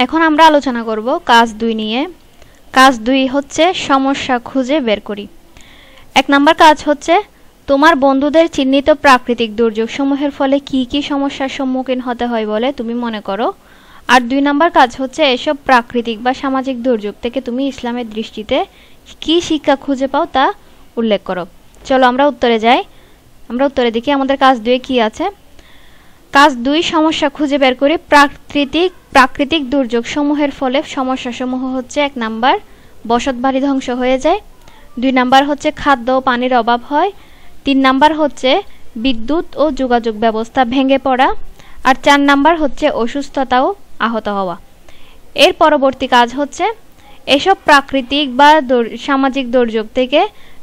এখন আমরা আলোচনা করব কাজ 2 নিয়ে। কাজ 2 হচ্ছে সমস্যা খুঁজে বের করি। 1 নাম্বার কাজ হচ্ছে তোমার বন্ধুদের চিহ্নিত প্রাকৃতিক দুর্যোগ সমূহের ফলে কি কি সমস্যার সম্মুখীন হতে হয় বলে তুমি মনে করো। আর 2 নাম্বার কাজ হচ্ছে এসব প্রাকৃতিক বা সামাজিক দুর্যোগ থেকে তুমি ইসলামের দৃষ্টিতে কি শিক্ষা খুঁজে পাও তা উল্লেখ করো। চলো আমরা উত্তরে যাই। আমরা উত্তরে দেখি আমাদের কাজ 2 কি আছে। কাজ 2 সমস্যা খুঁজে বের করি। প্রাকৃতিক দুর্যোগ সমূহের ফলে সমস্যা সমূহ হচ্ছে 1 নাম্বার বসতবাড়ি ধ্বংস হয়ে যায়, 2 নাম্বার হচ্ছে খাদ্য ও পানির অভাব হয়, 3 নাম্বার হচ্ছে বিদ্যুৎ ও যোগাযোগ ব্যবস্থা ভেঙে পড়া, আর 4 নাম্বার হচ্ছে অসুস্থতা ও আহত হওয়া। এর পরবর্তী কাজ হচ্ছে এসব প্রাকৃতিক বা সামাজিক দুর্যোগ থেকে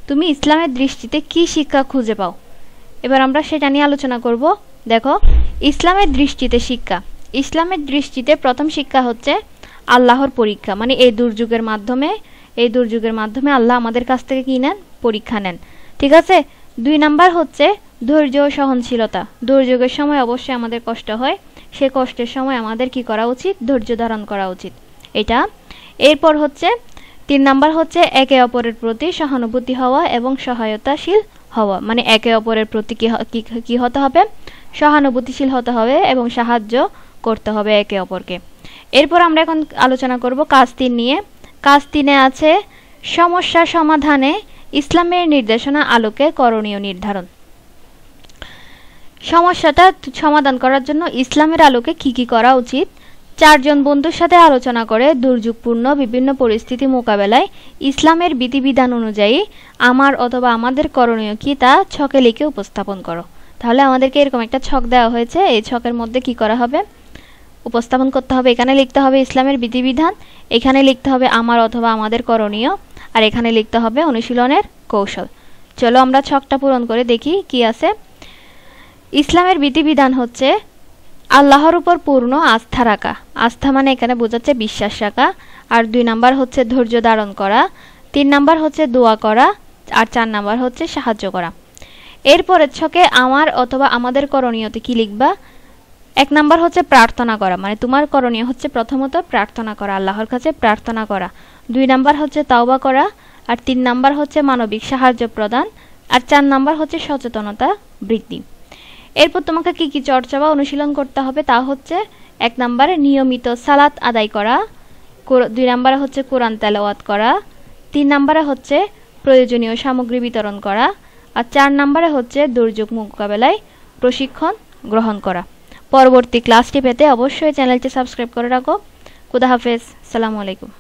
তুমি ইসলামের দৃষ্টিতে কি শিক্ষা খুঁজে পাও। এবার আমরা সেটা নিয়ে আলোচনা করব। দেখো, ইসলামের দৃষ্টিতে শিক্ষা। ইসলামের দৃষ্টিতে প্রথম শিক্ষা হচ্ছে আল্লাহর পরীক্ষা, মানে এই দুর্যোগের মাধ্যমে আল্লাহ আমাদের কাছ থেকে কি নেন, পরীক্ষা নেন। ঠিক আছে। 2 নাম্বার হচ্ছে ধৈর্য ও সহনশীলতা। দুর্যোগের সময় অবশ্যই আমাদের কষ্ট হয়, সে কষ্টের সময় আমাদের কি করা উচিত, ধৈর্য ধারণ করা উচিত, এটা। এরপর হচ্ছে 3 নাম্বার হচ্ছে একে অপরের প্রতি সহানুভূতি হওয়া এবং সহায়তাশীল হওয়া, মানে একে অপরের প্রতি কি হতে হবে, সহানুভূতিশীল হতে হবে এবং সাহায্য করতে হবে একে অপরকে। এরপর আমরা এখন আলোচনা করব কাজ 3 নিয়ে। কাজ 3-এ আছে সমস্যা সমাধানে ইসলামের নির্দেশনা আলোকে করণীয় নির্ধারণ। সমস্যাটা সমাধান করার জন্য ইসলামের আলোকে কি করা উচিত। 4 জন বন্ধুর সাথে আলোচনা করে দুর্যোগপূর্ণ বিভিন্ন পরিস্থিতি মোকাবেলায় ইসলামের বিধিবিধান অনুযায়ী আমার অথবা আমাদের করণীয় কি তা ছকে লিখে উপস্থাপন করো। তাহলে আমাদেরকে এরকম একটা ছক দেওয়া হয়েছে, এই ছকের মধ্যে কি করা হবে, উপস্থাপন করতে হবে। এখানে লিখতে হবে ইসলামের বিধিবিধান, এখানে লিখতে হবে আমার অথবা আমাদের করণীয়, আর এখানে লিখতে হবে অনুশীলনের কৌশল। চলো আমরা ছকটা পূরণ করে দেখি কি আছে। ইসলামের বিধিবিধান হচ্ছে আল্লাহর উপর পূর্ণ আস্থা রাখা। আস্থা মানে এখানে বোঝাচ্ছে বিশ্বাস রাখা। আর 2 নাম্বার হচ্ছে ধৈর্য ধারণ করা, 3 নাম্বার হচ্ছে দোয়া করা, আর 4 নাম্বার হচ্ছে সাহায্য করা। এরপরের ছকে আমার অথবা আমাদের করণীয়তে কি লিখবা। 1 নাম্বার হচ্ছে প্রার্থনা করা, মানে তোমার করণীয় হচ্ছে প্রথমত প্রার্থনা করা, আল্লাহর কাছে প্রার্থনা করা। 2 নাম্বার হচ্ছে তাওবা করা, আর 3 নাম্বার হচ্ছে মানবিক সাহায্য প্রদান, আর 4 নাম্বার হচ্ছে সচেতনতা বৃদ্ধি। এরপর তোমাকে কি চর্চা বা অনুশীলন করতে হবে, তা হচ্ছে 1 নাম্বারে নিয়মিত সালাত আদায় করা, 2 নাম্বারে হচ্ছে কোরআন তেলাওয়াত করা, 3 নাম্বারে হচ্ছে প্রয়োজনীয় সামগ্রী বিতরণ করা, আর 4 নাম্বারে হচ্ছে দুর্যোগ মোকাবেলায় প্রশিক্ষণ গ্রহণ করা। পরবর্তী ক্লাসটি পেতে অবশ্যই চ্যানেলটি সাবস্ক্রাইব করে রাখো। খুদা হাফেজ, আসসালামু আলাইকুম।